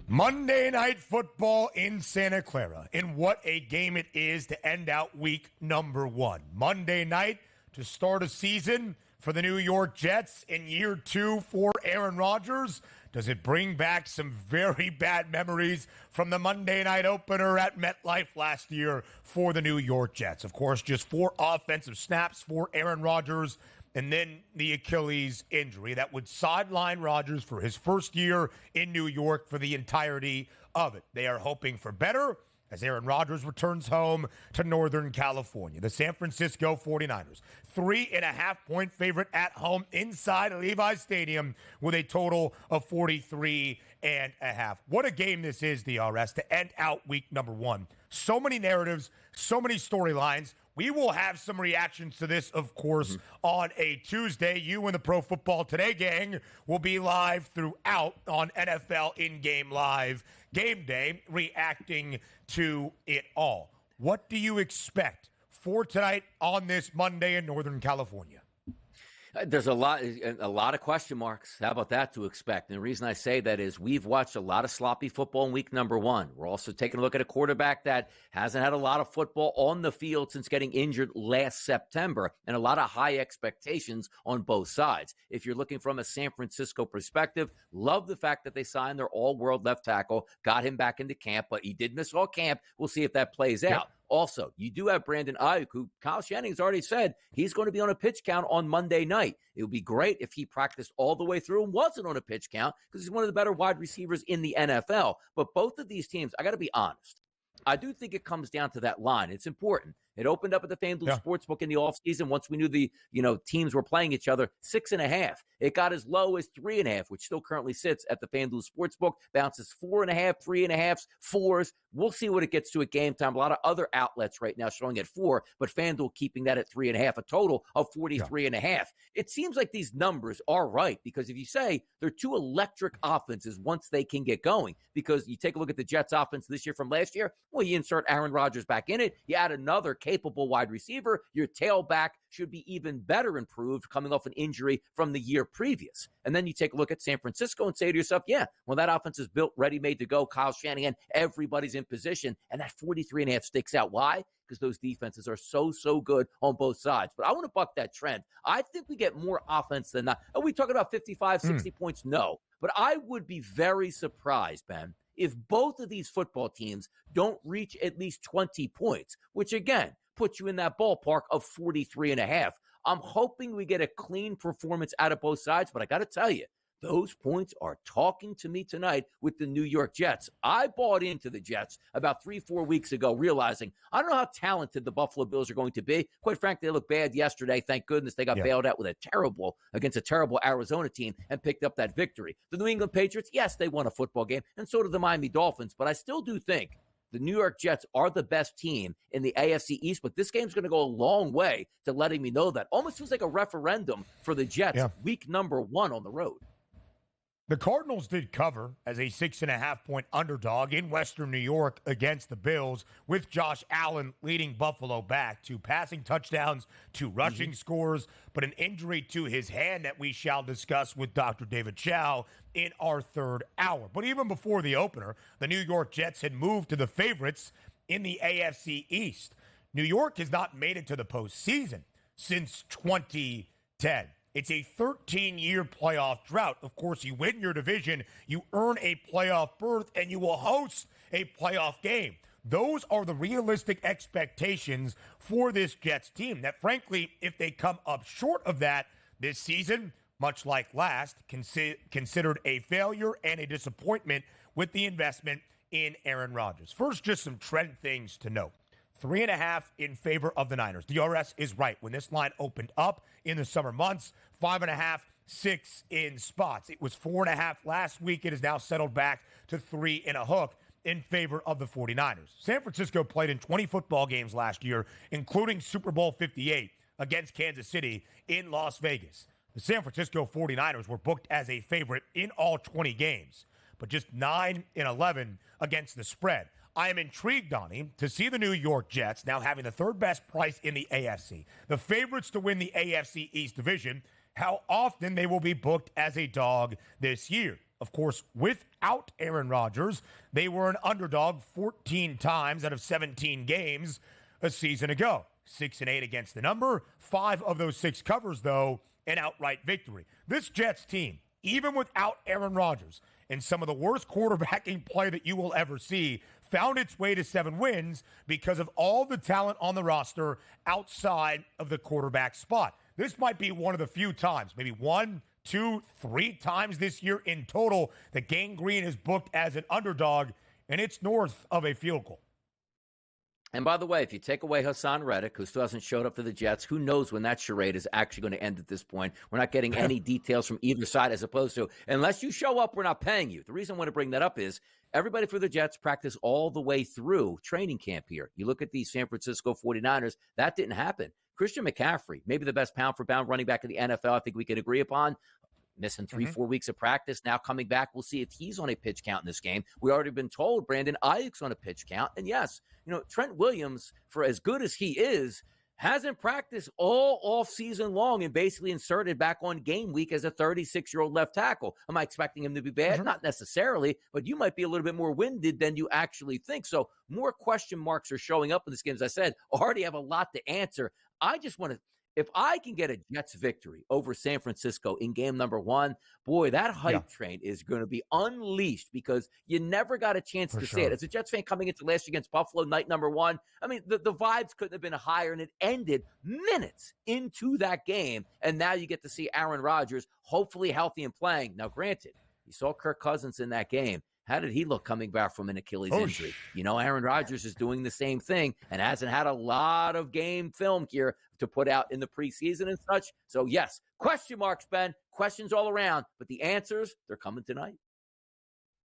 Monday Night Football in Santa Clara. And what a game it is to end out week number 1. Monday night to start a season for the New York Jets in year 2 for Aaron Rodgers. Does it bring back some very bad memories from the Monday night opener at MetLife last year for the New York Jets? Of course, just 4 offensive snaps for Aaron Rodgers, and then the Achilles injury that would sideline Rodgers for his first year in New York for the entirety of it. They are hoping for better as Aaron Rodgers returns home to Northern California. The San Francisco 49ers, 3.5-point favorite at home inside Levi's Stadium with a total of 43.5. What a game this is, DRS, to end out week number 1. So many narratives, so many storylines. We will have some reactions to this, of course, on a Tuesday. You and the Pro Football Today gang will be live throughout on NFL In-Game Live Game Day, reacting to it all. What do you expect for tonight on this Monday in Northern California? There's a lot of question marks. How about that to expect? And the reason I say that is we've watched a lot of sloppy football in week number 1. We're also taking a look at a quarterback that hasn't had a lot of football on the field since getting injured last September, and a lot of high expectations on both sides. If you're looking from a San Francisco perspective, love the fact that they signed their all-world left tackle, got him back into camp, but he did miss all camp. We'll see if that plays out. Also, you do have Brandon Aiyuk, who Kyle Shannon's already said he's going to be on a pitch count on Monday night. It would be great if he practiced all the way through and wasn't on a pitch count because he's one of the better wide receivers in the NFL. But both of these teams, I got to be honest, I do think it comes down to that line. It's important. It opened up at the FanDuel Sportsbook in the offseason once we knew the teams were playing each other, 6.5. It got as low as 3.5, which still currently sits at the FanDuel Sportsbook. Bounces 4.5, 3.5, 4s. We'll see what it gets to at game time. A lot of other outlets right now showing at 4, but FanDuel keeping that at 3.5, a total of 43.5. It seems like these numbers are right because if you say they're 2 electric offenses once they can get going, because you take a look at the Jets offense this year from last year, well, you insert Aaron Rodgers back in it, you add another capable wide receiver, your tailback should be even better improved coming off an injury from the year previous. And then you take a look at San Francisco and say to yourself, yeah, well, that offense is built, ready, made to go. Kyle Shanahan, everybody's in position. And that 43.5 sticks out. Why? Because those defenses are so good on both sides. But I want to buck that trend. I think we get more offense than that. Are we talking about 55, 60 points? No. But I would be very surprised, Ben, if both of these football teams don't reach at least 20 points, which again, puts you in that ballpark of 43.5. I'm hoping we get a clean performance out of both sides, but I got to tell you, those points are talking to me tonight with the New York Jets. I bought into the Jets about 3-4 weeks ago, realizing I don't know how talented the Buffalo Bills are going to be. Quite frankly, they looked bad yesterday. Thank goodness they got bailed out with against a terrible Arizona team and picked up that victory. The New England Patriots, yes, they won a football game, and so did the Miami Dolphins, but I still do think the New York Jets are the best team in the AFC East, but this game's going to go a long way to letting me know that. Almost feels like a referendum for the Jets, week number 1 on the road. The Cardinals did cover as a 6.5-point underdog in Western New York against the Bills, with Josh Allen leading Buffalo back to passing touchdowns, to rushing scores, but an injury to his hand that we shall discuss with Dr. David Chow in our third hour. But even before the opener, the New York Jets had moved to the favorites in the AFC East. New York has not made it to the postseason since 2010. It's a 13-year playoff drought. Of course, you win your division, you earn a playoff berth, and you will host a playoff game. Those are the realistic expectations for this Jets team that, frankly, if they come up short of that this season, much like last, considered a failure and a disappointment with the investment in Aaron Rodgers. First, just some trend things to note. 3.5 in favor of the Niners. DRS is right. When this line opened up in the summer months, 5.5, 6 in spots. It was 4.5 last week. It has now settled back to 3 in a hook in favor of the 49ers. San Francisco played in 20 football games last year, including Super Bowl 58 against Kansas City in Las Vegas. The San Francisco 49ers were booked as a favorite in all 20 games, but just 9 in 11 against the spread. I am intrigued, Donnie, to see the New York Jets now having the 3rd best price in the AFC, the favorites to win the AFC East division, how often they will be booked as a dog this year. Of course, without Aaron Rodgers, they were an underdog 14 times out of 17 games a season ago. 6-8 against the number. 5 of those 6 covers, though, an outright victory. This Jets team, even without Aaron Rodgers and some of the worst quarterbacking play that you will ever see, found its way to 7 wins because of all the talent on the roster outside of the quarterback spot. This might be one of the few times, maybe 1, 2, 3 times this year in total that Gang Green is booked as an underdog, and it's north of a field goal. And by the way, if you take away Hassan Reddick, who still hasn't showed up for the Jets, who knows when that charade is actually going to end at this point? We're not getting any details from either side, as opposed to, unless you show up, we're not paying you. The reason I want to bring that up is everybody for the Jets practiced all the way through training camp here. You look at the San Francisco 49ers, that didn't happen. Christian McCaffrey, maybe the best pound-for-pound running back in the NFL, I think we can agree upon. Missing 3-4 weeks of practice, now coming back. We'll see if he's on a pitch count in this game. We already been told Brandon Aiyuk's on a pitch count. And yes, Trent Williams, for as good as he is, hasn't practiced all off season long and basically inserted back on game week as a 36-year-old left tackle. Am I expecting him to be bad? Not necessarily, but you might be a little bit more winded than you actually think. So more question marks are showing up in this game. As I said, already have a lot to answer. I just want to, if I can get a Jets victory over San Francisco in game number 1, boy, that hype train is going to be unleashed because you never got a chance to say it. As a Jets fan coming into last year against Buffalo, night number 1, I mean, the vibes couldn't have been higher, and it ended minutes into that game. And now you get to see Aaron Rodgers hopefully healthy and playing. Now, granted, you saw Kirk Cousins in that game. How did he look coming back from an Achilles injury? Aaron Rodgers is doing the same thing and hasn't had a lot of game film here to put out in the preseason and such. So, yes, question marks, Ben. Questions all around. But the answers, they're coming tonight.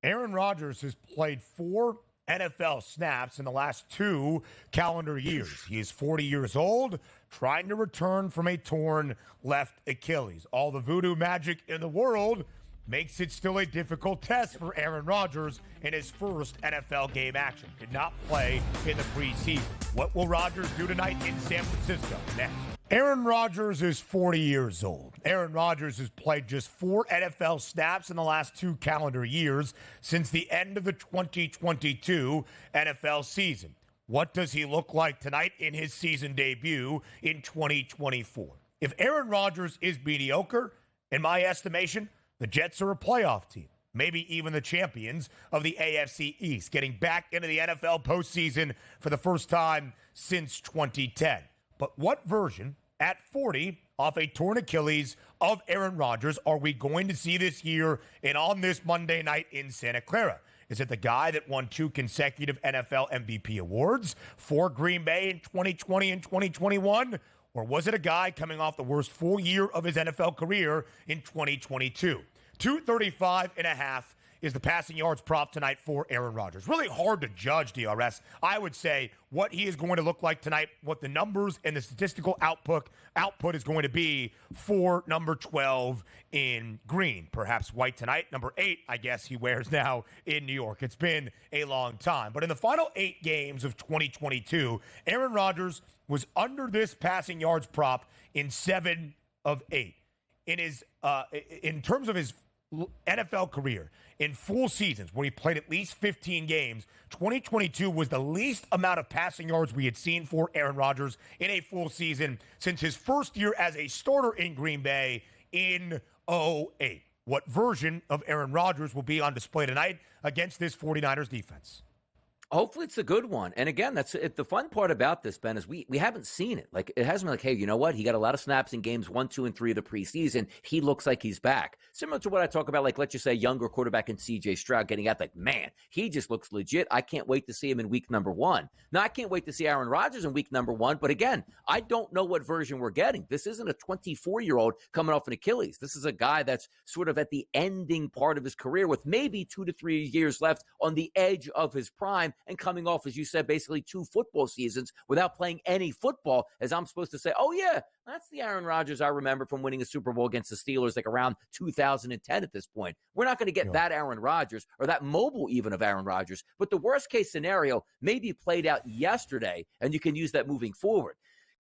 Aaron Rodgers has played 4 NFL snaps in the last 2 calendar years. He is 40 years old, trying to return from a torn left Achilles. All the voodoo magic in the world makes it still a difficult test for Aaron Rodgers in his first NFL game action. Did not play in the preseason. What will Rodgers do tonight in San Francisco? Next. Aaron Rodgers is 40 years old. Aaron Rodgers has played just 4 NFL snaps in the last 2 calendar years since the end of the 2022 NFL season. What does he look like tonight in his season debut in 2024? If Aaron Rodgers is mediocre, in my estimation, the Jets are a playoff team, maybe even the champions of the AFC East, getting back into the NFL postseason for the first time since 2010. But what version, at 40, off a torn Achilles, of Aaron Rodgers are we going to see this year and on this Monday night in Santa Clara? Is it the guy that won 2 consecutive NFL MVP awards for Green Bay in 2020 and 2021? Or was it a guy coming off the worst full year of his NFL career in 2022? 235.5 is the passing yards prop tonight for Aaron Rodgers. Really hard to judge, DRS. I would say what he is going to look like tonight, what the numbers and the statistical output is going to be for number 12 in green. Perhaps white tonight. Number 8, I guess he wears now in New York. It's been a long time. But in the final 8 games of 2022, Aaron Rodgers was under this passing yards prop in 7 of 8. In terms of his NFL career, in full seasons where he played at least 15 games, 2022 was the least amount of passing yards we had seen for Aaron Rodgers in a full season since his first year as a starter in Green Bay in 2008. What version of Aaron Rodgers will be on display tonight against this 49ers defense? Hopefully it's a good one. And again, that's it. The fun part about this, Ben, is we haven't seen it. Like, it hasn't been like, hey, you know what? He got a lot of snaps in games 1, 2, and 3 of the preseason. He looks like he's back. Similar to what I talk about, like, let's just say younger quarterback in C.J. Stroud getting out, like, man, he just looks legit. I can't wait to see him in week number 1. Now, I can't wait to see Aaron Rodgers in week number 1. But again, I don't know what version we're getting. This isn't a 24-year-old coming off an Achilles. This is a guy that's sort of at the ending part of his career with maybe 2 to 3 years left on the edge of his prime and coming off, as you said, basically 2 football seasons without playing any football, as I'm supposed to say, oh, yeah, that's the Aaron Rodgers I remember from winning a Super Bowl against the Steelers like around 2010 at this point. We're not going to get that Aaron Rodgers or that mobile even of Aaron Rodgers, but the worst case scenario maybe played out yesterday, and you can use that moving forward.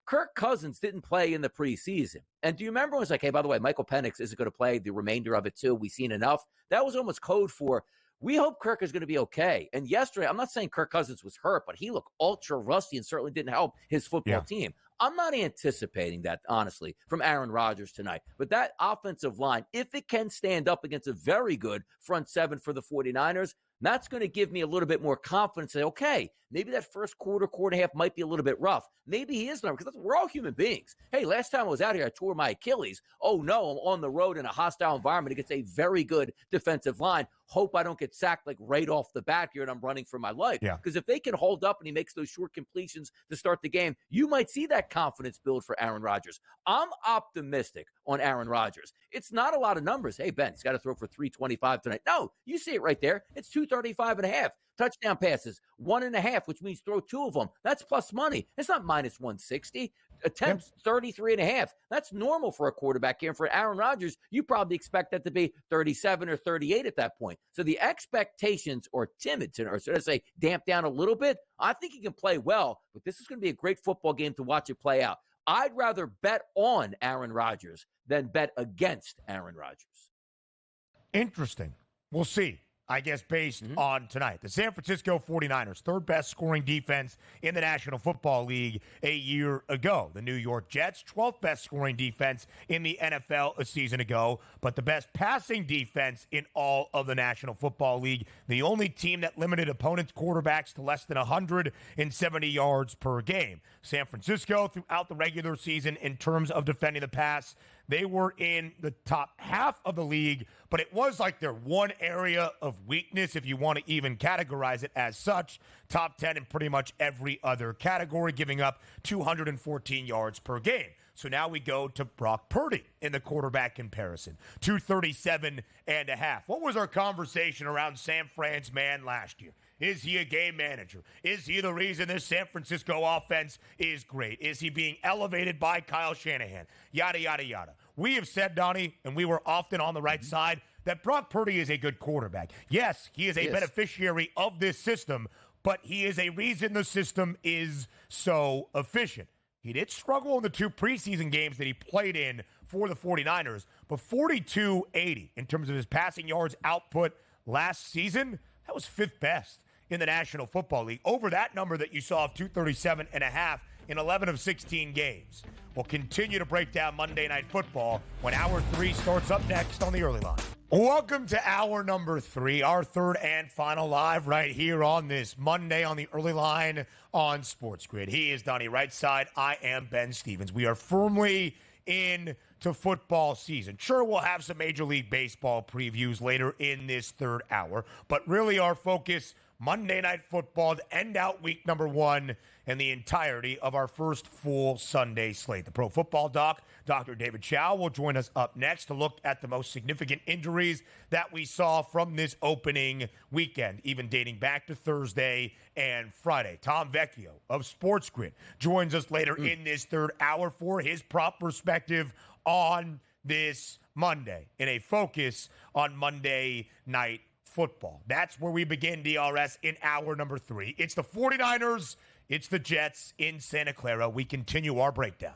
Kirk Cousins didn't play in the preseason. And do you remember when it was like, hey, by the way, Michael Penix isn't going to play the remainder of it too. We've seen enough. That was almost code for, we hope Kirk is going to be okay. And yesterday, I'm not saying Kirk Cousins was hurt, but he looked ultra rusty and certainly didn't help his football team. I'm not anticipating that, honestly, from Aaron Rodgers tonight. But that offensive line, if it can stand up against a very good front seven for the 49ers, that's going to give me a little bit more confidence. Say, okay, maybe that first quarter and a half might be a little bit rough. Maybe he is not, because we're all human beings. Hey, last time I was out here, I tore my Achilles. Oh, no, I'm on the road in a hostile environment against a very good defensive line. Hope I don't get sacked like right off the bat here and I'm running for my life. Because if they can hold up and he makes those short completions to start the game, you might see that confidence build for Aaron Rodgers. I'm optimistic on Aaron Rodgers. It's not a lot of numbers. Hey, Ben, he's got to throw for 325 tonight. No, you see it right there. It's 235 and a half. Touchdown passes, 1.5, which means throw 2 of them. That's plus money. It's not minus 160. Attempts, 33 and a half. That's normal for a quarterback here. And for Aaron Rodgers, you probably expect that to be 37 or 38 at that point. So the expectations are timid, or should I say damp down a little bit. I think he can play well, but this is going to be a great football game to watch it play out. I'd rather bet on Aaron Rodgers than bet against Aaron Rodgers. Interesting. We'll see, I guess, based on tonight. The San Francisco 49ers, third best scoring defense in the National Football League a year ago. The New York Jets, 12th best scoring defense in the NFL a season ago, but the best passing defense in all of the National Football League. The only team that limited opponents' quarterbacks to less than 170 yards per game. San Francisco, throughout the regular season, in terms of defending the pass, they were in the top half of the league, but it was like their one area of weakness, if you want to even categorize it as such. Top 10 in pretty much every other category, giving up 214 yards per game. So now we go to Brock Purdy in the quarterback comparison, 237 and a half. What was our conversation around San Fran's man last year? Is he a game manager? Is he the reason this San Francisco offense is great? Is he being elevated by Kyle Shanahan? Yada, yada, yada. We have said, Donnie, and we were often on the right side, that Brock Purdy is a good quarterback. Yes, he is a beneficiary of this system, but he is a reason the system is so efficient. He did struggle in the 2 preseason games that he played in for the 49ers, but 42-80 in terms of his passing yards output last season, that was 5th best in the National Football League, over that number that you saw of 237 and a half in 11 of 16 games. We'll continue to break down Monday Night Football when Hour 3 starts up next on the Early Line. Welcome to Hour number 3, our third and final live right here on this Monday on the Early Line on Sports Grid. He is Donnie Rightside. I am Ben Stevens. We are firmly into football season. Sure, we'll have some Major League Baseball previews later in this third hour, but really our focus, Monday Night Football to end out week number 1 and the entirety of our first full Sunday slate. The Pro Football Doc, Dr. David Chow, will join us up next to look at the most significant injuries that we saw from this opening weekend, even dating back to Thursday and Friday. Tom Vecchio of Sports Grid joins us later in this third hour for his prop perspective on this Monday in a focus on Monday Night Football. That's where we begin, DRS, in hour number 3. It's the 49ers. It's the Jets in Santa Clara. We continue our breakdown.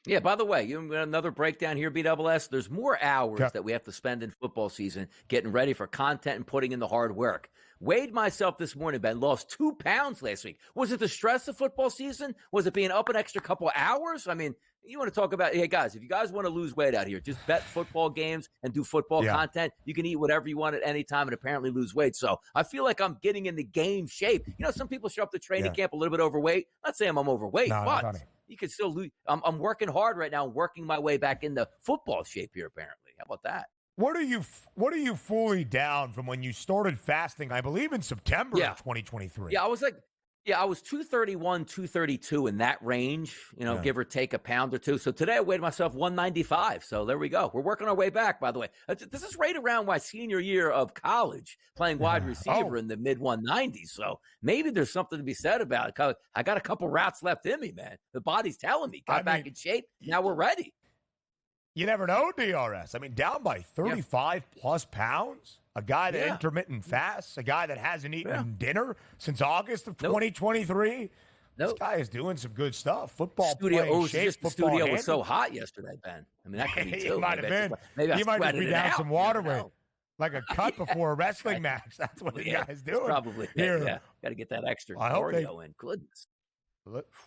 Yeah, by the way, you got another breakdown here, BSS. There's more hours that we have to spend in football season getting ready for content and putting in the hard work. Weighed myself this morning, Ben. Lost 2 pounds last week. Was it the stress of football season? Was it being up an extra couple hours? I mean, you want to talk about, hey, guys, if you guys want to lose weight out here, just bet football games and do football content. You can eat whatever you want at any time and apparently lose weight. So I feel like I'm getting in the game shape. You know, some people show up to training camp a little bit overweight. Not saying I'm overweight, but you can still lose. I'm working hard right now, working my way back into football shape here, apparently. How about that? What are you fully down from when you started fasting, I believe in September of 2023? Yeah, I was 231, 232 in that range, give or take a pound or two. So today I weighed myself 195. So there we go. We're working our way back, by the way. This is right around my senior year of college, playing wide receiver in the mid-190s. So maybe there's something to be said about it. I got a couple routes left in me, man. The body's telling me. Got back in shape. Now we're ready. You never know, DRS. I mean, down by 35-plus pounds. A guy that intermittent fasts, a guy that hasn't eaten dinner since August of 2023. This No. guy is doing some good stuff. Football Studio, playing or was it shape, just the football studio was so handle. hot yesterday, Ben? I mean, that could be He too. might have been. Maybe I He might just sweated be it down out. some You water never weight, know. like a cut before a wrestling Right. match. That's what the Yeah, guy's that's doing probably it. here. Yeah, got to get that extra I hope they cardio in. Goodness.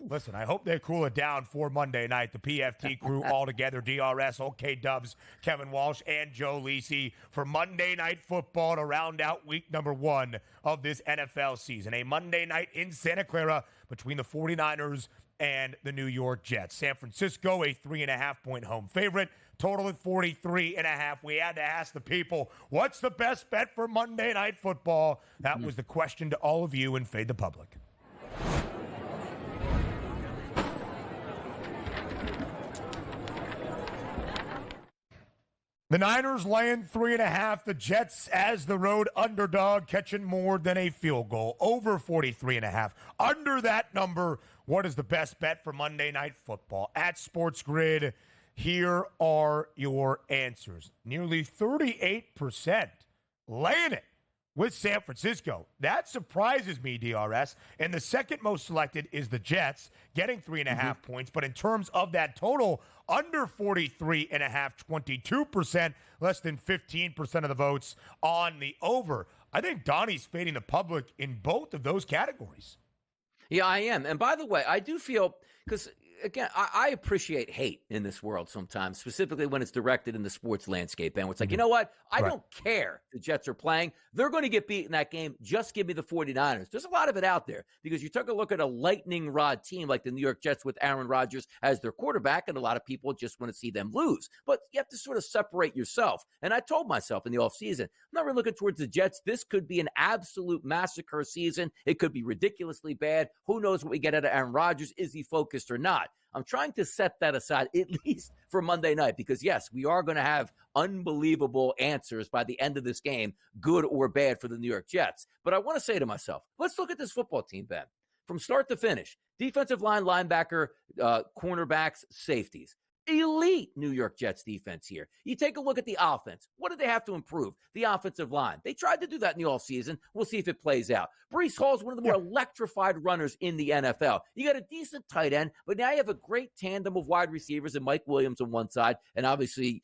Listen, I hope they cool it down for Monday night. The PFT crew all together, DRS, OK Dubs, Kevin Walsh, and Joe Lisi for Monday Night Football to round out week number 1 of this NFL season. A Monday night in Santa Clara between the 49ers and the New York Jets. San Francisco, a 3.5-point home favorite. Total at 43.5. We had to ask the people, what's the best bet for Monday Night Football? That was the question to all of you in Fade the Public. The Niners laying 3.5. The Jets as the road underdog catching more than a field goal. Over 43.5. Under that number, what is the best bet for Monday Night Football? At Sports Grid, here are your answers. Nearly 38% laying it with San Francisco. That surprises me, DRS. And the second most selected is the Jets, getting 3.5 points. But in terms of that total, under 43.5, 22%, less than 15% of the votes on the over. I think Donnie's fading the public in both of those categories. Yeah, I am. And by the way, I do feel, because again, I appreciate hate in this world sometimes, specifically when it's directed in the sports landscape. And it's like, you know what? I don't care the Jets are playing. They're going to get beat in that game. Just give me the 49ers. There's a lot of it out there because you took a look at a lightning rod team like the New York Jets with Aaron Rodgers as their quarterback, and a lot of people just want to see them lose. But you have to sort of separate yourself. And I told myself in the offseason, I'm not really looking towards the Jets. This could be an absolute massacre season. It could be ridiculously bad. Who knows what we get out of Aaron Rodgers? Is he focused or not? I'm trying to set that aside, at least for Monday night, because, yes, we are going to have unbelievable answers by the end of this game, good or bad for the New York Jets. But I want to say to myself, let's look at this football team, Ben, from start to finish. Defensive line, linebacker, cornerbacks, safeties. Elite New York Jets defense here. You take a look at the offense. What did they have to improve? The offensive line. They tried to do that in the offseason. We'll see if it plays out. Breece Hall is one of the more electrified runners in the NFL. You got a decent tight end, but now you have a great tandem of wide receivers and Mike Williams on one side and obviously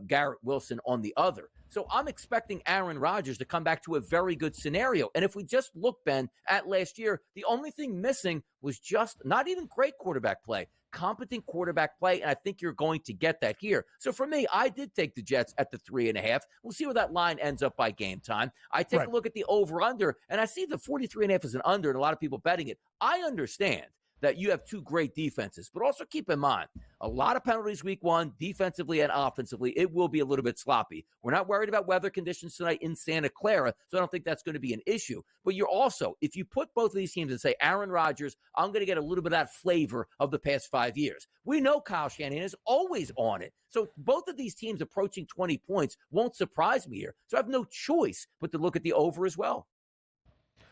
Garrett Wilson on the other. So I'm expecting Aaron Rodgers to come back to a very good scenario. And if we just look, Ben, at last year, the only thing missing was just not even great quarterback play, competent quarterback play, and I think you're going to get that here. So for me, I did take the Jets at the 3.5. We'll see where that line ends up by game time. I take a look at the over-under, and I see the 43.5 as an under, and a lot of people betting it. I understand that you have two great defenses, but also keep in mind, a lot of penalties week 1, defensively and offensively. It will be a little bit sloppy. We're not worried about weather conditions tonight in Santa Clara, so I don't think that's going to be an issue. But you're also, if you put both of these teams and say, Aaron Rodgers, I'm going to get a little bit of that flavor of the past 5 years. We know Kyle Shanahan is always on it. So both of these teams approaching 20 points won't surprise me here. So I have no choice but to look at the over as well.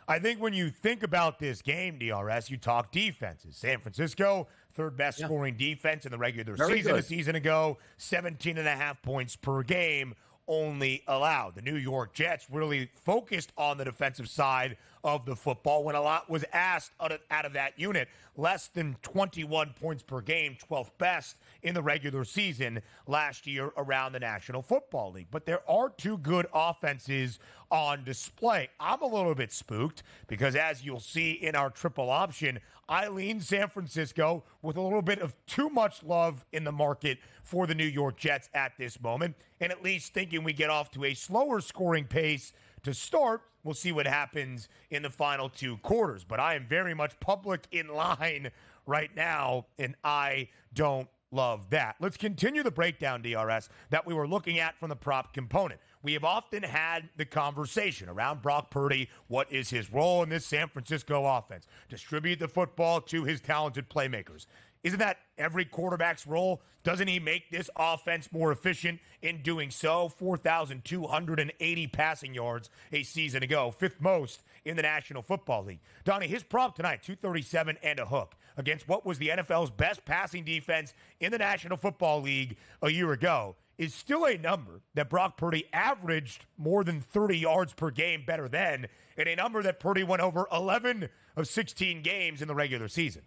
I think when you think about this game, DRS, you talk defenses. San Francisco, third best scoring defense in the regular season a season ago, 17.5 points per game only allowed. The New York Jets really focused on the defensive side of the football when a lot was asked out of that unit. Less than 21 points per game, 12th best in the regular season last year around the National Football League. But there are two good offenses on display. I'm a little bit spooked because, as you'll see in our triple option, I lean San Francisco with a little bit of too much love in the market for the New York Jets at this moment, and at least thinking we get off to a slower scoring pace to start. We'll see what happens in the final two quarters. But I am very much public in line right now, and I don't love that. Let's continue the breakdown, DRS, that we were looking at from the prop component. We have often had the conversation around Brock Purdy. What is his role in this San Francisco offense? Distribute the football to his talented playmakers. Isn't that every quarterback's role? Doesn't he make this offense more efficient in doing so? 4,280 passing yards a season ago, fifth most in the National Football League. Donnie, his prop tonight, 237 and a hook against what was the NFL's best passing defense in the National Football League a year ago. is still a number that Brock Purdy averaged more than 30 yards per game better than, and a number that Purdy went over 11 of 16 games in the regular season.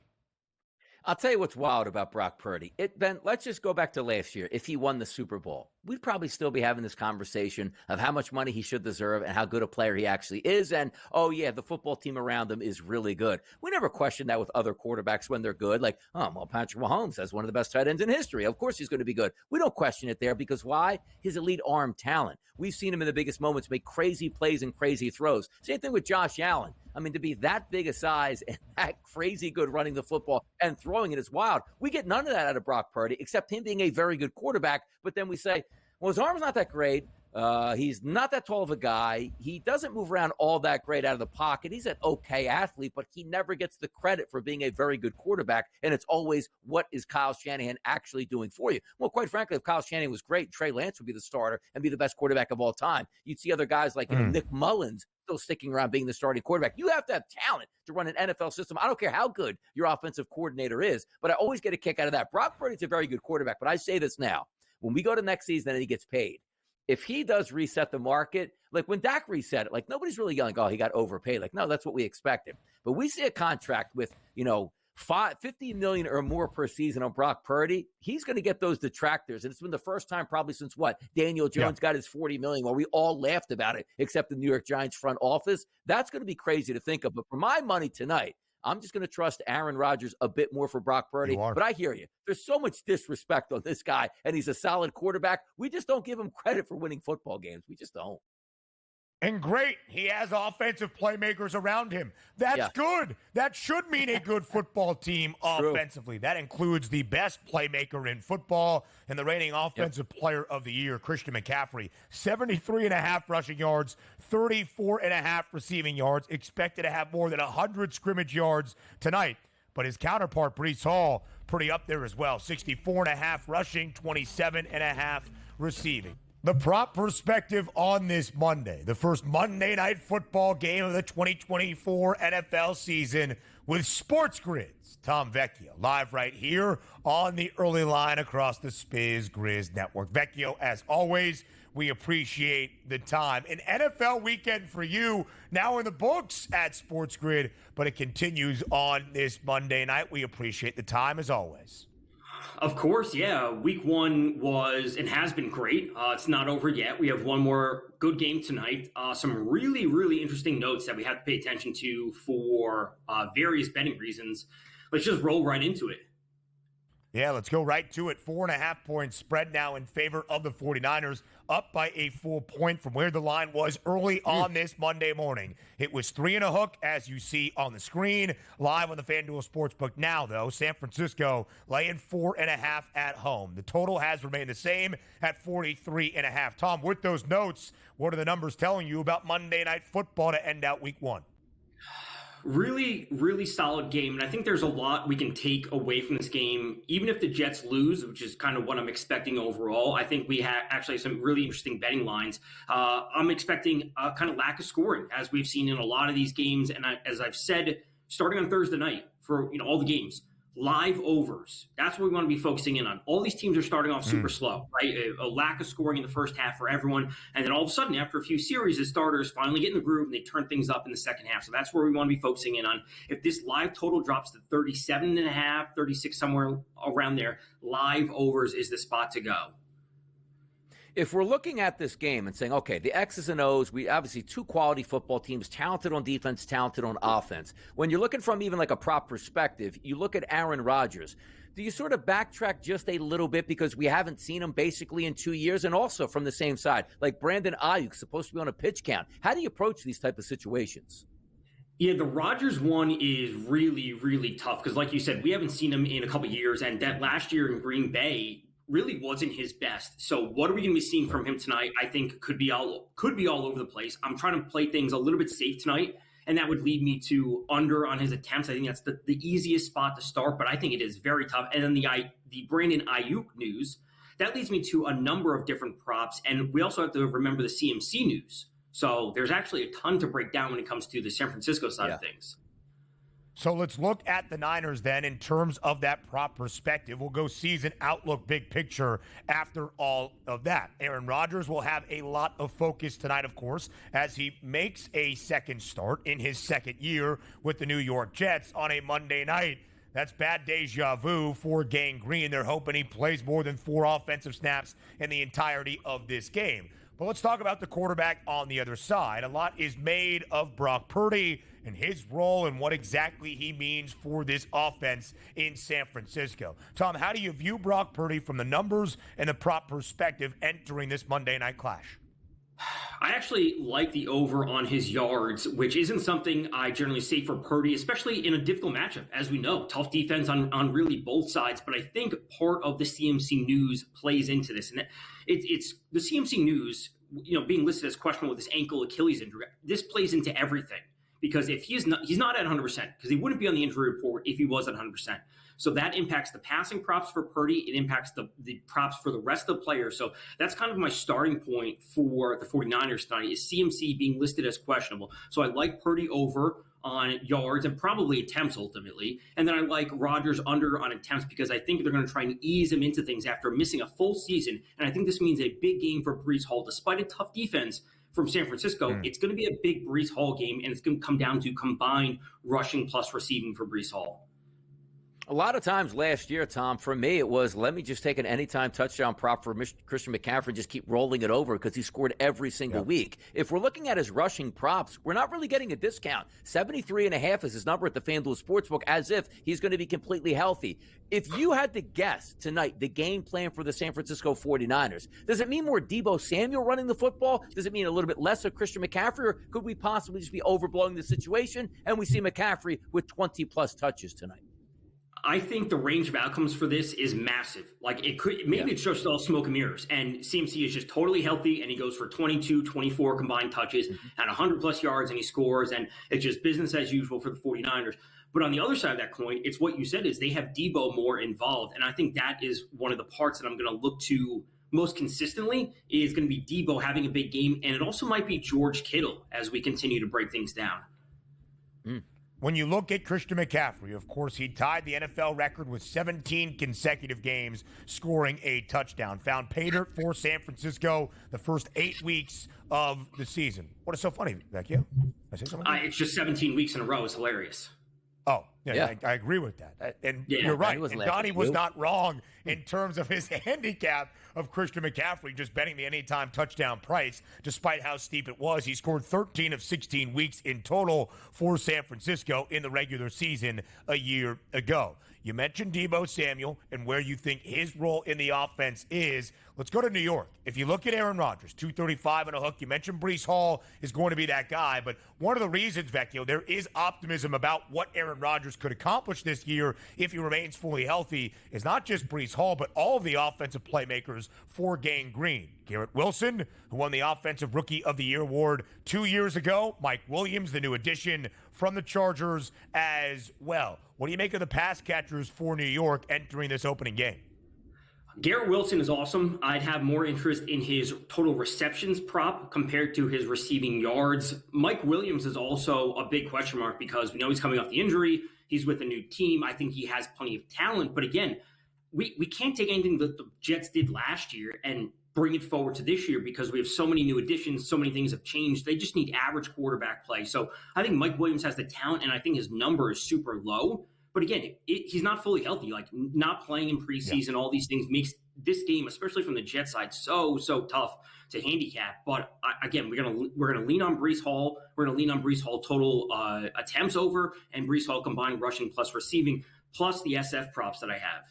I'll tell you what's wild about Brock Purdy. Ben, let's just go back to last year. If he won the Super Bowl, we'd probably still be having this conversation of how much money he should deserve and how good a player he actually is. And, oh, yeah, the football team around him is really good. We never question that with other quarterbacks when they're good. Like, oh, well, Patrick Mahomes has one of the best tight ends in history. Of course he's going to be good. We don't question it there because why? His elite arm talent. We've seen him in the biggest moments make crazy plays and crazy throws. Same thing with Josh Allen. I mean, to be that big a size and that crazy good running the football and throwing it is wild. We get none of that out of Brock Purdy, except him being a very good quarterback. But then we say, well, his arm's not that great. He's not that tall of a guy. He doesn't move around all that great out of the pocket. He's an okay athlete, but he never gets the credit for being a very good quarterback. And it's always, what is Kyle Shanahan actually doing for you? Well, quite frankly, if Kyle Shanahan was great, Trey Lance would be the starter and be the best quarterback of all time. You'd see other guys like Nick Mullins still sticking around being the starting quarterback. You have to have talent to run an NFL system. I don't care how good your offensive coordinator is, but I always get a kick out of that. Brock Purdy's a very good quarterback, but I say this now. When we go to next season and he gets paid, if he does reset the market, like when Dak reset it, like nobody's really yelling, oh, he got overpaid. Like, no, that's what we expected. But we see a contract with, $50 million or more per season on Brock Purdy. He's going to get those detractors. And it's been the first time probably since Daniel Jones got his $40 million, where we all laughed about it, except the New York Giants front office. That's going to be crazy to think of. But for my money tonight, I'm just going to trust Aaron Rodgers a bit more for Brock Purdy. But I hear you. There's so much disrespect on this guy, and he's a solid quarterback. We just don't give him credit for winning football games. We just don't. And great, he has offensive playmakers around him. That's good. That should mean a good football team offensively. That includes the best playmaker in football and the reigning offensive player of the year, Christian McCaffrey. 73.5 rushing yards, 34.5 receiving yards, expected to have more than 100 scrimmage yards tonight. But his counterpart, Breece Hall, pretty up there as well. 64.5 rushing, 27.5 receiving. The prop perspective on this Monday, the first Monday Night Football game of the 2024 NFL season with Sports Grid's Tom Vecchio, live right here on the early line across the Spiz Grizz Network. Vecchio, as always, we appreciate the time. An NFL weekend for you now in the books at Sports Grid, but it continues on this Monday night. We appreciate the time as always. Of course, yeah. Week one was and has been great. It's not over yet. We have one more good game tonight. Some really, really interesting notes that we have to pay attention to for various betting reasons. Let's just roll right into it. Yeah, let's go right to it. 4.5 point spread now in favor of the 49ers, up by a full point from where the line was early on this Monday morning. It was 3 and a hook, as you see on the screen, live on the FanDuel Sportsbook. Now, though, San Francisco laying 4.5 at home. The total has remained the same at 43.5. Tom, with those notes, what are the numbers telling you about Monday Night Football to end out week one? Really, really solid game. And I think there's a lot we can take away from this game, even if the Jets lose, which is kind of what I'm expecting overall. I think we have actually some really interesting betting lines. I'm expecting a kind of lack of scoring, as we've seen in a lot of these games. And as I've said, starting on Thursday night for all the games, live overs. That's what we want to be focusing in on. All these teams are starting off super slow, right? A lack of scoring in the first half for everyone. And then all of a sudden, after a few series, the starters finally get in the groove and they turn things up in the second half. So that's where we want to be focusing in on. If this live total drops to 37.5, 36, somewhere around there, live overs is the spot to go. If we're looking at this game and saying, okay, the X's and O's, we obviously two quality football teams, talented on defense, talented on offense. When you're looking from even like a prop perspective, you look at Aaron Rodgers. Do you sort of backtrack just a little bit because we haven't seen him basically in 2 years? And also from the same side, like Brandon Aiyuk, supposed to be on a pitch count. How do you approach these type of situations? Yeah, the Rodgers one is really, really tough because like you said, we haven't seen him in a couple of years. And that last year in Green Bay really wasn't his best. So what are we going to be seeing from him tonight? I think could be all over the place. I'm trying to play things a little bit safe tonight, and that would lead me to under on his attempts. I think that's the easiest spot to start, but I think it is very tough. And then the Brandon Aiyuk news, that leads me to a number of different props, and we also have to remember the CMC news. So there's actually a ton to break down when it comes to the San Francisco side of things. So let's look at the Niners then in terms of that prop perspective. We'll go season outlook, big picture after all of that. Aaron Rodgers will have a lot of focus tonight, of course, as he makes a second start in his second year with the New York Jets on a Monday night. That's bad deja vu for Gang Green. They're hoping he plays more than 4 offensive snaps in the entirety of this game. But let's talk about the quarterback on the other side. A lot is made of Brock Purdy and his role and what exactly he means for this offense in San Francisco. Tom, how do you view Brock Purdy from the numbers and the prop perspective entering this Monday night clash? I actually like the over on his yards, which isn't something I generally say for Purdy, especially in a difficult matchup. As we know, tough defense on really both sides. But I think part of the CMC news plays into this. And it's the CMC news, being listed as questionable with this ankle Achilles injury. This plays into everything. Because if he's not at 100%, because he wouldn't be on the injury report if he was at 100%. So that impacts the passing props for Purdy. It impacts the props for the rest of the players. So that's kind of my starting point for the 49ers tonight is CMC being listed as questionable. So I like Purdy over on yards and probably attempts ultimately. And then I like Rodgers under on attempts because I think they're going to try and ease him into things after missing a full season. And I think this means a big game for Breece Hall. Despite a tough defense from San Francisco, it's going to be a big Breece Hall game, and it's going to come down to combined rushing plus receiving for Breece Hall. A lot of times last year, Tom, for me, it was let me just take an anytime touchdown prop for Christian McCaffrey and just keep rolling it over because he scored every single week. If we're looking at his rushing props, we're not really getting a discount. 73.5 is his number at the FanDuel Sportsbook, as if he's going to be completely healthy. If you had to guess tonight the game plan for the San Francisco 49ers, does it mean more Deebo Samuel running the football? Does it mean a little bit less of Christian McCaffrey? Or could we possibly just be overblowing the situation and we see McCaffrey with 20-plus touches tonight? I think the range of outcomes for this is massive. Like it's just all smoke and mirrors. And CMC is just totally healthy and he goes for 22, 24 combined touches and 100 plus yards and he scores and it's just business as usual for the 49ers. But on the other side of that coin, it's what you said is they have Deebo more involved. And I think that is one of the parts that I'm going to look to most consistently is going to be Deebo having a big game. And it also might be George Kittle as we continue to break things down. When you look at Christian McCaffrey, of course, he tied the NFL record with 17 consecutive games scoring a touchdown. Found pay dirt for San Francisco the first 8 weeks of the season. What is so funny, Vecchio? I say something? It's just 17 weeks in a row. It's hilarious. Oh, yeah. I agree with that. And you're right. And Donnie was not wrong in terms of his handicap of Christian McCaffrey just betting the anytime touchdown price, despite how steep it was. He scored 13 of 16 weeks in total for San Francisco in the regular season a year ago. You mentioned Deebo Samuel and where you think his role in the offense is. Let's go to New York. If you look at Aaron Rodgers, 235 and a hook, you mentioned Breece Hall is going to be that guy. But one of the reasons, Vecchio, there is optimism about what Aaron Rodgers could accomplish this year if he remains fully healthy is not just Breece Hall, but all of the offensive playmakers for Gang Green. Garrett Wilson, who won the Offensive Rookie of the Year award 2 years ago. Mike Williams, the new addition from the Chargers as well. What do you make of the pass catchers for New York entering this opening game? Garrett Wilson is awesome. I'd have more interest in his total receptions prop compared to his receiving yards. Mike Williams is also a big question mark because we know he's coming off the injury. He's with a new team. I think he has plenty of talent. But again, we can't take anything that the Jets did last year and bring it forward to this year because we have so many new additions, so many things have changed. They just need average quarterback play. So I think Mike Williams has the talent, and I think his number is super low. But again, he's not fully healthy. Like not playing in preseason, all these things makes this game, especially from the Jet side, so tough to handicap. But again, we're gonna lean on Breece Hall. We're gonna lean on Breece Hall total attempts over and Breece Hall combined rushing plus receiving plus the SF props that I have.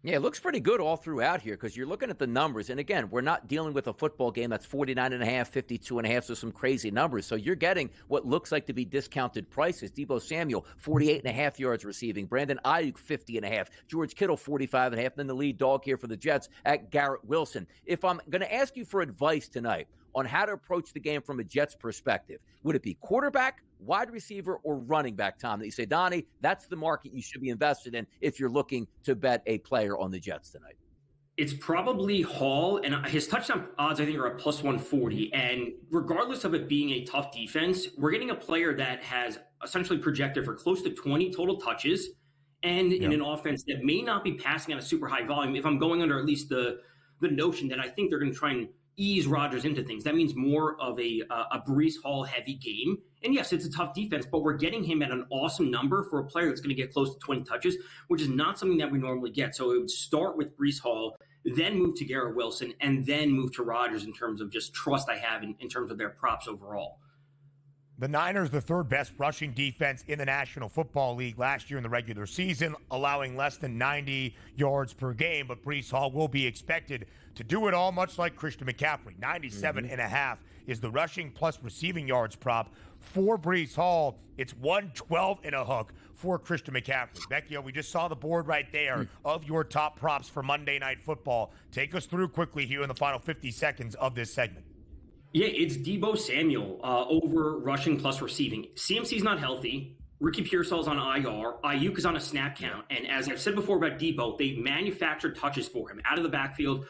Yeah, it looks pretty good all throughout here because you're looking at the numbers. And again, we're not dealing with a football game that's 49.5, 52.5, so some crazy numbers. So you're getting what looks like to be discounted prices. Deebo Samuel, 48.5 yards receiving. Brandon Aiyuk, 50.5. George Kittle, 45.5. Then the lead dog here for the Jets at Garrett Wilson. If I'm going to ask you for advice tonight on how to approach the game from a Jets perspective, would it be quarterback, wide receiver, or running back, Tom, that you say, Donnie, that's the market you should be invested in if you're looking to bet a player on the Jets tonight? It's probably Hall, and his touchdown odds, I think, are at plus 140. And regardless of it being a tough defense, we're getting a player that has essentially projected for close to 20 total touches and in an offense that may not be passing at a super high volume. If I'm going under at least the notion that I think they're going to try and ease Rodgers into things, that means more of a Breece Hall heavy game. And yes, it's a tough defense, but we're getting him at an awesome number for a player that's going to get close to 20 touches, which is not something that we normally get. So it would start with Breece Hall, then move to Garrett Wilson, and then move to Rodgers in terms of just trust I have in terms of their props overall. The Niners, the third best rushing defense in the National Football League last year in the regular season, allowing less than 90 yards per game. But Breece Hall will be expected to do it all, much like Christian McCaffrey. 97.5 is the rushing plus receiving yards prop for Breece Hall. It's 112 and a hook for Christian McCaffrey. Vecchio, we just saw the board right there of your top props for Monday Night Football. Take us through quickly here in the final 50 seconds of this segment. Yeah, it's Deebo Samuel over rushing plus receiving. CMC's not healthy. Ricky Pearsall's on IR. Aiyuk is on a snap count. And as I've said before about Deebo, they manufactured touches for him out of the backfield,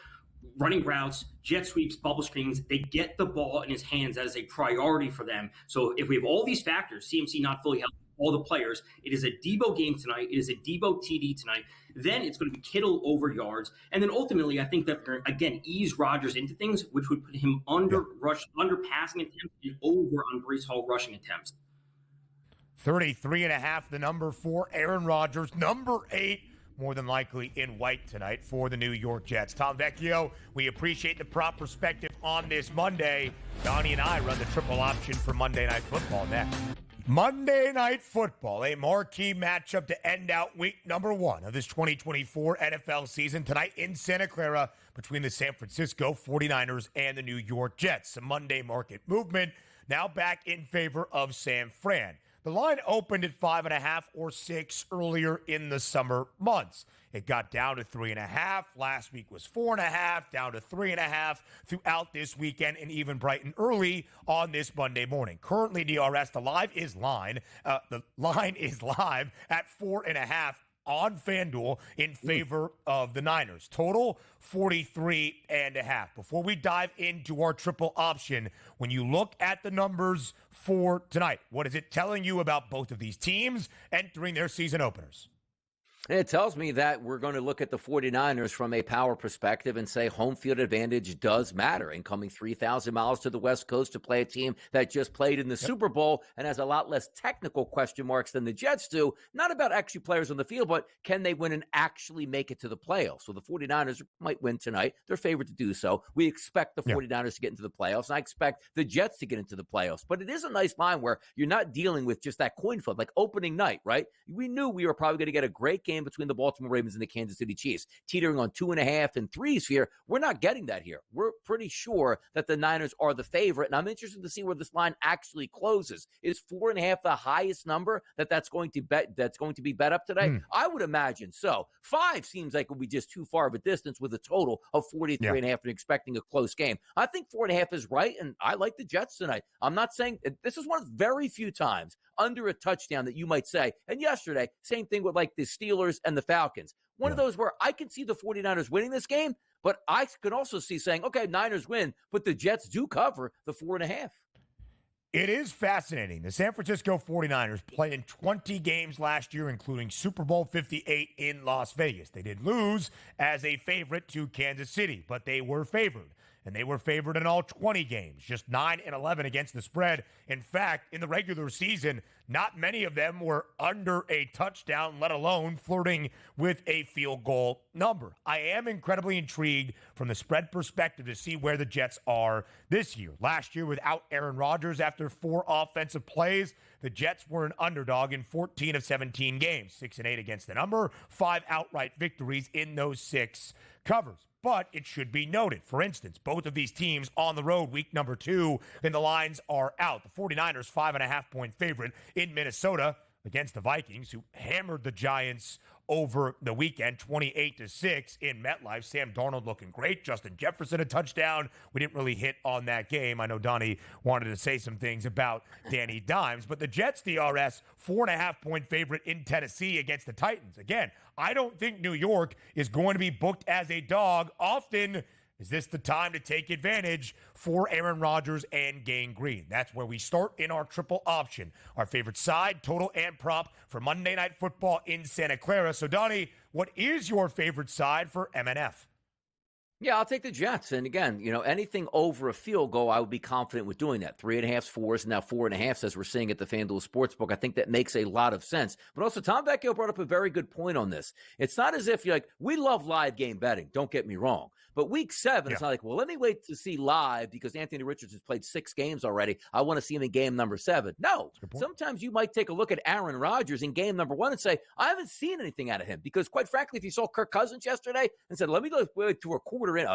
running routes, jet sweeps, bubble screens. They get the ball in his hands as a priority for them. So if we have all these factors, CMC not fully healthy, all the players, it is a Deebo game tonight. It is a Deebo TD tonight. Then it's going to be Kittle over yards. And then ultimately, I think that we're going to, again, ease Rodgers into things, which would put him under passing attempts and over on Breece Hall rushing attempts. 33.5, the number for Aaron Rodgers. Number 8, more than likely in white tonight for the New York Jets. Tom Vecchio, we appreciate the prop perspective on this Monday. Donnie and I run the triple option for Monday Night Football next. Monday Night Football, a marquee matchup to end out week number 1 of this 2024 NFL season tonight in Santa Clara between the San Francisco 49ers and the New York Jets. Some Monday market movement now back in favor of San Fran. The line opened at 5.5 or 6 earlier in the summer months. It got down to 3.5. Last week was 4.5, down to 3.5 throughout this weekend, and even bright and early on this Monday morning. Currently, DRS, the line is live at 4.5 on FanDuel in favor of the Niners. Total 43.5. Before we dive into our triple option, when you look at the numbers for tonight, what is it telling you about both of these teams entering their season openers? It tells me that we're going to look at the 49ers from a power perspective and say home field advantage does matter. And coming 3,000 miles to the West Coast to play a team that just played in the Super Bowl and has a lot less technical question marks than the Jets do, not about actually players on the field, but can they win and actually make it to the playoffs? So the 49ers might win tonight. They're favored to do so. We expect the 49ers to get into the playoffs, and I expect the Jets to get into the playoffs. But it is a nice line where you're not dealing with just that coin flip, like opening night, right? We knew we were probably going to get a great game between the Baltimore Ravens and the Kansas City Chiefs, teetering on 2.5 and 3s here. We're not getting that here. We're pretty sure that the Niners are the favorite, and I'm interested to see where this line actually closes. Is 4.5 the highest number that's going to be bet up today? I would imagine so. 5 seems like it would be just too far of a distance with a total of 43.5 and expecting a close game. I think 4.5 is right, and I like the Jets tonight. I'm not saying this is one of very few times under a touchdown that you might say, and yesterday, same thing with like the Steelers and the Falcons. One of those where I can see the 49ers winning this game, but I could also see saying, okay, Niners win, but the Jets do cover the 4.5. It is fascinating. The San Francisco 49ers played in 20 games last year, including Super Bowl 58 in Las Vegas. They did lose as a favorite to Kansas City, but they were favored. And they were favored in all 20 games, just 9-11 against the spread. In fact, in the regular season, not many of them were under a touchdown, let alone flirting with a field goal number. I am incredibly intrigued from the spread perspective to see where the Jets are this year. Last year, without Aaron Rodgers, after 4 offensive plays, the Jets were an underdog in 14 of 17 games, 6-8 against the number, 5 outright victories in those 6 covers. But it should be noted, for instance, both of these teams on the road week number 2, and the lines are out. The 49ers 5.5-point favorite in Minnesota against the Vikings, who hammered the Giants over the weekend, 28-6 in MetLife. Sam Darnold looking great. Justin Jefferson a touchdown. We didn't really hit on that game. I know Donnie wanted to say some things about Danny Dimes, but the Jets, DRS, 4.5-point favorite in Tennessee against the Titans. Again, I don't think New York is going to be booked as a dog. Often, is this the time to take advantage for Aaron Rodgers and Gang Green? That's where we start in our triple option. Our favorite side, total and prop for Monday Night Football in Santa Clara. So, Donnie, what is your favorite side for MNF? Yeah, I'll take the Jets. And again, anything over a field goal, I would be confident with doing that. 3.5s, 4s, and now 4.5s, as we're seeing at the FanDuel Sportsbook. I think that makes a lot of sense. But also, Tom Vecchio brought up a very good point on this. It's not as if you're like, we love live game betting. Don't get me wrong. But week 7, It's not like, well, let me wait to see live because Anthony Richardson's played 6 games already. I want to see him in game number 7. No, sometimes you might take a look at Aaron Rodgers in game number 1 and say, I haven't seen anything out of him. Because quite frankly, if you saw Kirk Cousins yesterday and said, let me go to a quarter in,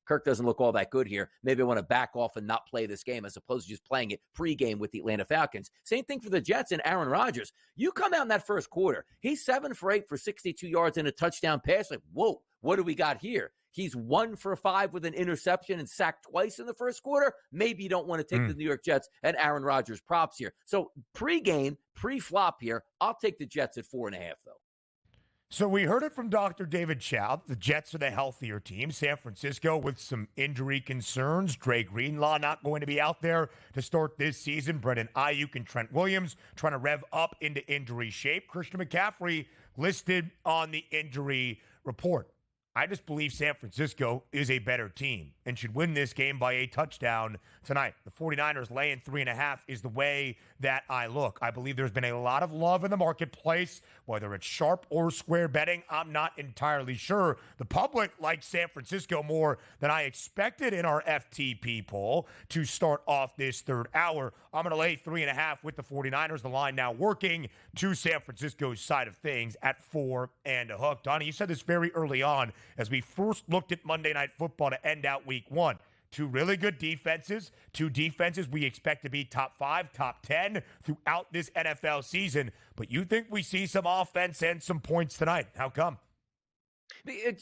Kirk doesn't look all that good here. Maybe I want to back off and not play this game as opposed to just playing it pregame with the Atlanta Falcons. Same thing for the Jets and Aaron Rodgers. You come out in that first quarter, he's 7 for 8 for 62 yards and a touchdown pass. Like, whoa, what do we got here? He's 1 for 5 with an interception and sacked twice in the first quarter. Maybe you don't want to take the New York Jets and Aaron Rodgers props here. So pregame, pre-flop here, I'll take the Jets at 4.5 though. So we heard it from Dr. David Chow. The Jets are the healthier team. San Francisco with some injury concerns. Dre Greenlaw not going to be out there to start this season. Brendan Aiyuk and Trent Williams trying to rev up into injury shape. Christian McCaffrey listed on the injury report. I just believe San Francisco is a better team and should win this game by a touchdown tonight. The 49ers laying 3.5 is the way that I look. I believe there's been a lot of love in the marketplace, whether it's sharp or square betting. I'm not entirely sure. The public likes San Francisco more than I expected in our FTP poll to start off this third hour. I'm going to lay 3.5 with the 49ers. The line now working to San Francisco's side of things at 4 and a hook. Donnie, you said this very early on as we first looked at Monday Night Football to end out week 1. 2 really good defenses, 2 defenses we expect to be top 5, top 10 throughout this NFL season. But you think we see some offense and some points tonight. How come?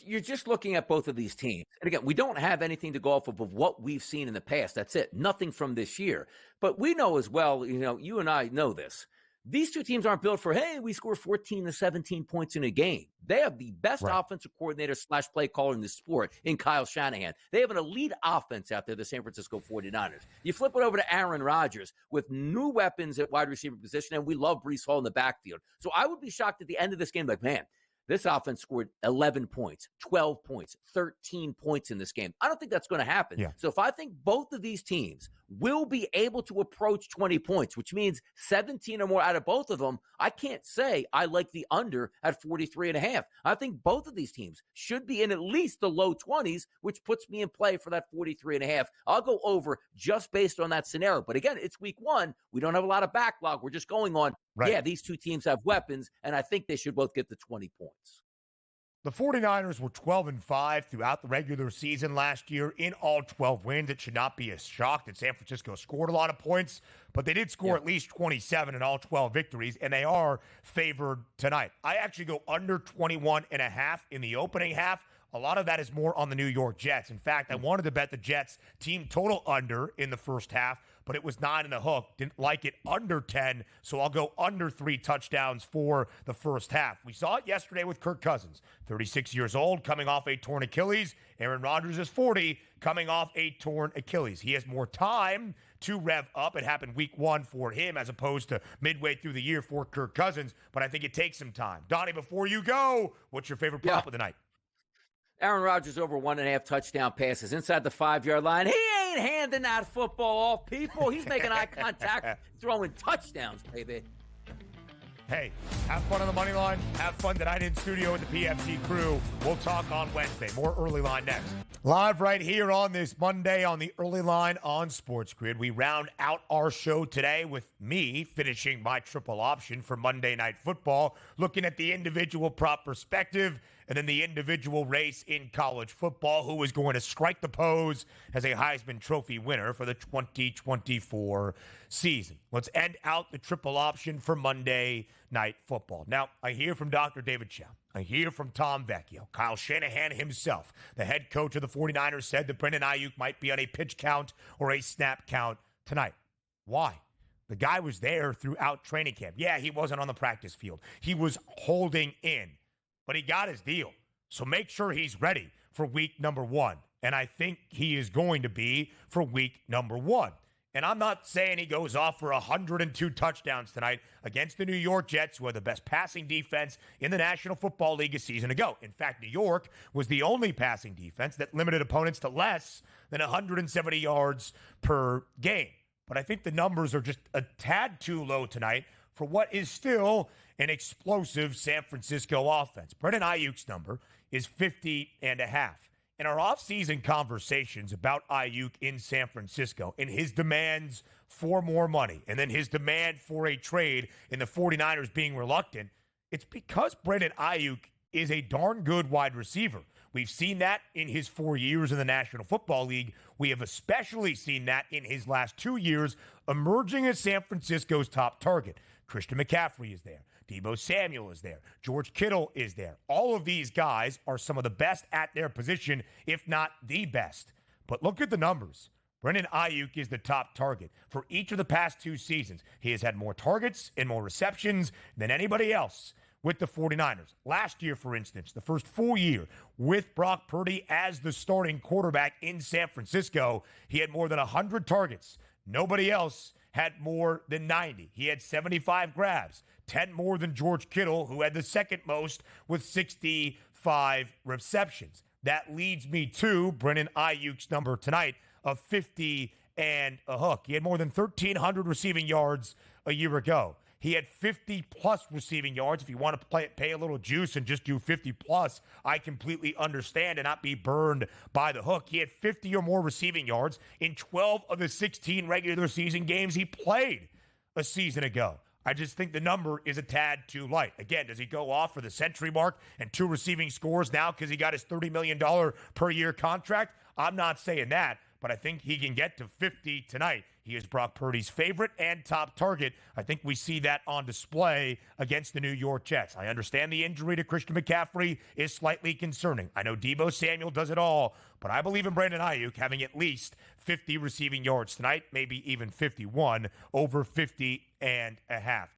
You're just looking at both of these teams. And again, we don't have anything to go off of what we've seen in the past. That's it. Nothing from this year. But we know as well, you and I know this. These two teams aren't built for, hey, we score 14 to 17 points in a game. They have the best offensive coordinator / play caller in the sport in Kyle Shanahan. They have an elite offense out there, the San Francisco 49ers. You flip it over to Aaron Rodgers with new weapons at wide receiver position, and we love Breece Hall in the backfield. So I would be shocked at the end of this game, like, man, this offense scored 11 points, 12 points, 13 points in this game. I don't think that's going to happen. Yeah. So if I think both of these teams will be able to approach 20 points, which means 17 or more out of both of them, I can't say I like the under at 43.5. I think both of these teams should be in at least the low 20s, which puts me in play for that 43.5. I'll go over just based on that scenario. But again, it's week 1. We don't have a lot of backlog. We're just going on, these two teams have weapons, and I think they should both get the 20 points. The 49ers were 12-5 throughout the regular season last year in all 12 wins. It should not be a shock that San Francisco scored a lot of points, but they did score at least 27 in all 12 victories, and they are favored tonight. I actually go under 21.5 in the opening half. A lot of that is more on the New York Jets. In fact, I wanted to bet the Jets team total under in the first half, but it was 9 in the hook. Didn't like it under 10, so I'll go under 3 touchdowns for the first half. We saw it yesterday with Kirk Cousins, 36 years old, coming off a torn Achilles. Aaron Rodgers is 40, coming off a torn Achilles. He has more time to rev up. It happened week 1 for him as opposed to midway through the year for Kirk Cousins, but I think it takes some time. Donnie, before you go, what's your favorite prop of the night? Aaron Rodgers over 1.5 touchdown passes inside the 5-yard line. He ain't handing that football off, people. He's making eye contact, throwing touchdowns, baby. Hey, have fun on the money line. Have fun tonight in studio with the PFT crew. We'll talk on Wednesday. More Early Line next. Live right here on this Monday on the Early Line on Sports Grid. We round out our show today with me finishing my triple option for Monday Night Football, looking at the individual prop perspective, and then the individual race in college football, who is going to strike the pose as a Heisman Trophy winner for the 2024 season. Let's end out the triple option for Monday Night Football. Now, I hear from Dr. David Chow. I hear from Tom Vecchio. Kyle Shanahan himself, the head coach of the 49ers, said that Brandon Aiyuk might be on a pitch count or a snap count tonight. Why? The guy was there throughout training camp. Yeah, he wasn't on the practice field. He was holding in, but he got his deal. So make sure he's ready for week number 1. And I think he is going to be for week number 1. And I'm not saying he goes off for 102 touchdowns tonight against the New York Jets, who are the best passing defense in the National Football League a season ago. In fact, New York was the only passing defense that limited opponents to less than 170 yards per game. But I think the numbers are just a tad too low tonight for what is still an explosive San Francisco offense. Brandon Aiyuk's number is 50.5. In our offseason conversations about Aiyuk in San Francisco and his demands for more money and then his demand for a trade and the 49ers being reluctant, it's because Brandon Aiyuk is a darn good wide receiver. We've seen that in his 4 years in the National Football League. We have especially seen that in his last 2 years, emerging as San Francisco's top target. Christian McCaffrey is there. Deebo Samuel is there. George Kittle is there. All of these guys are some of the best at their position, if not the best. But look at the numbers. Brandon Aiyuk is the top target. For each of the past 2 seasons, he has had more targets and more receptions than anybody else with the 49ers. Last year, for instance, the first full year with Brock Purdy as the starting quarterback in San Francisco, he had more than 100 targets. Nobody else had more than 90. He had 75 grabs, 10 more than George Kittle, who had the second most with 65 receptions. That leads me to Brandon Aiyuk's number tonight of 50 and a hook. He had more than 1,300 receiving yards a year ago. He had 50-plus receiving yards. If you want to pay a little juice and just do 50-plus, I completely understand and not be burned by the hook. He had 50 or more receiving yards in 12 of the 16 regular season games he played a season ago. I just think the number is a tad too light. Again, does he go off for the century mark and 2 receiving scores now because he got his $30 million per year contract? I'm not saying that, but I think he can get to 50 tonight. He is Brock Purdy's favorite and top target. I think we see that on display against the New York Jets. I understand the injury to Christian McCaffrey is slightly concerning. I know Deebo Samuel does it all, but I believe in Brandon Aiyuk having at least 50 receiving yards tonight, maybe even 51, over 50 and a half.